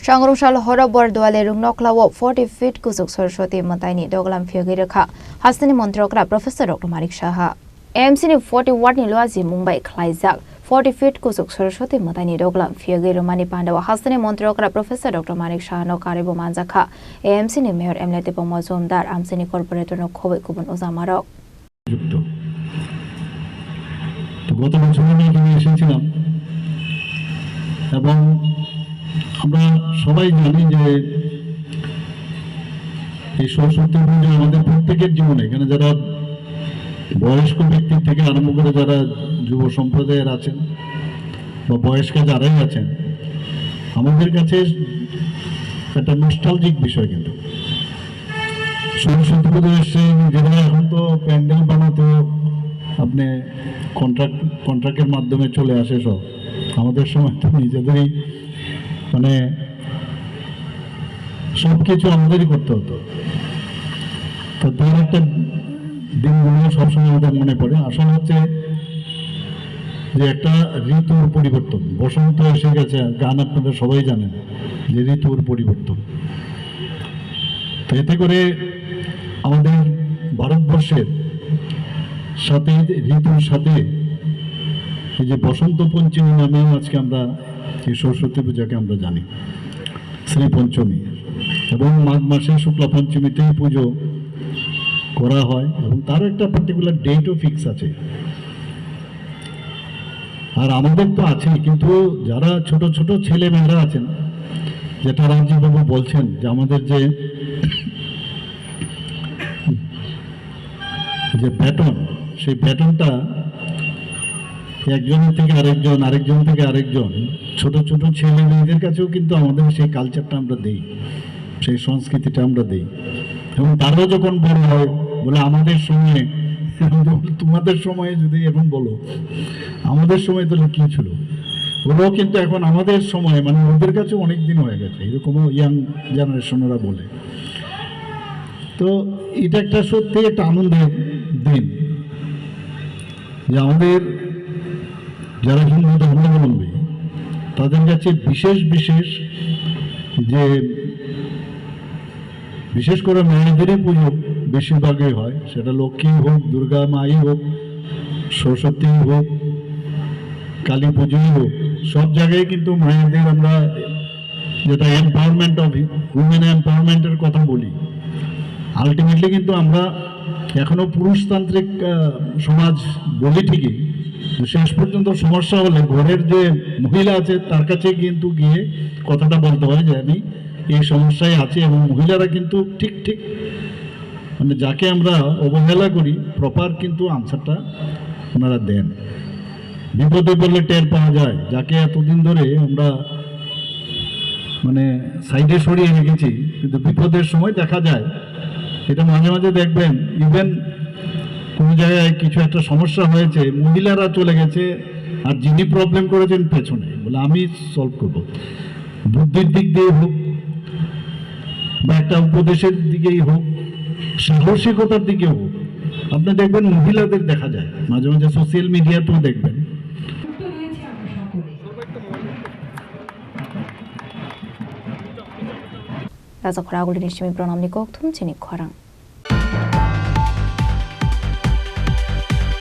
Shangrungsal Horabor Dualerung Noklawo 40 feet Kusuk Saraswati Mataini Doglam Fiogiraka Hastani Montrokra Professor Dr. Manik Shaha AMC 40 Watt Niloazi Mumbai Klaizak 40 feet Kusuk Saraswati Mataini Doglam Fiogir Mani Pandawa Hastani Montrokra Professor Dr. Manik Shaha no Karibo Manzaka AMC ni Mayor Emlete Pomozomdar AMC Corporator no Kobe Kubun Ozamarok গত বছর আমি এখানে এসেছিলাম এবং আমরা সবাই জানি যে এই সরস্বতী পুজো আমাদের প্রত্যেকের জীবনে এখানে যারা বয়স্ক ব্যক্তি থেকে আরম্ভ করে যারা যুব সম্প্রদায়ের আছেন বা বয়স্ক যারাই আছেন আমাদের কাছে একটা নস্টালজিক বিষয় কিন্তু সরস্বতী পুজো এসে যেটা এখন তো প্যান্ডেল বানাতে আপনি কন্ট্রাক্টের মাধ্যমে চলে আসে সব আমাদের সময় তো নিজেদেরই মানে সব কিছু আমাদেরই করতে হতো তো তার একটা দিনগুলো সবসময় আমাদের মনে পড়ে আসলে হচ্ছে যে একটা ঋতুর পরিবর্তন বসন্ত এসে গেছে গান আপনারা সবাই জানেন যে ঋতুর পরিবর্তন তো এতে করে আমাদের ভারতবর্ষের সাথে ঋতুর সাথে এই যে বসন্ত পঞ্চমী নামেও আজকে আমরা এই সরস্বতী পূজাকে আমরা জানি শ্রী পঞ্চমী এবং মাঘ মাসে শুক্লা পঞ্চমীতেই পুজো করা হয় এবং তার একটা পার্টিকুলার ডেটও ফিক্স আছে আর আমাদের তো আছে কিন্তু যারা ছোট ছোট ছেলে মেয়েরা আছেন যেটা রামজিবাবু বলছেন যে আমাদের যে প্যাটার্ন সেই প্যাটার্নটা একজনের থেকে আরেকজন থেকে আরেকজন ছোট ছোট ছেলে মেয়েদের কাছেও কিন্তু আমাদের সেই কালচারটা আমরা দেই সেই সংস্কৃতিটা আমরা দেই এবং তারাও যখন বড় হয় বলে আমাদের সময়ে তোমাদের সময়ে যদি এখন বলো আমাদের সময় তাহলে কি ছিল ওরাও কিন্তু এখন আমাদের সময় মানে ওদের কাছে অনেক দিন হয়ে গেছে এরকমও ইয়াং জেনারেশনেরা বলে তো এটা একটা সত্যি একটা আনন্দের দিন যে আমাদের যারা হিন্দু ধর্মাবলম্বী তাদের কাছে বিশেষ করে মায়েদেরই পুজো বেশিরভাগই হয় সেটা লক্ষ্মী হোক দুর্গা মাই হোক সরস্বতী হোক কালী পুজোই হোক সব জায়গায় কিন্তু মায়েদের আমরা যেটা এম্পাওয়ারমেন্ট অফ উমেন এম্পাওয়ারমেন্টের কথা বলি আলটিমেটলি কিন্তু আমরা এখনো পুরুষতান্ত্রিক সমাজ বলি ঠিকই শেষ পর্যন্ত সমস্যা হলে ঘরের যে মহিলা আছে তার কাছে কিন্তু গিয়ে কথাটা বলতে হয় যে আমি এই সমস্যায় আছি এবং মহিলারা কিন্তু ঠিক মানে যাকে আমরা অবহেলা করি প্রপার কিন্তু আনসারটা ওনারা দেন বিপদে বললে টের পাওয়া যায় যাকে এতদিন ধরে আমরা মানে সাইডে সরিয়ে রেখেছি কিন্তু বিপদের সময় দেখা যায় এটা মাঝে মাঝে দেখবেন ইভেন কোনো জায়গায় কিছু একটা সমস্যা হয়েছে মহিলারা চলে গেছে আর যিনি প্রবলেম করেছেন পেছনে বলে আমি সলভ করব বুদ্ধির দিক দিয়ে হোক বা একটা উপদেশের দিকেই হোক সাহসিকতার দিকেও হোক আপনি দেখবেন মহিলাদের দেখা যায় মাঝে মাঝে সোশ্যাল মিডিয়াতেও দেখবেন রাজা খরাগুলি নিশ্চয়ই প্রণাম নিকক থুম চিনি খরাং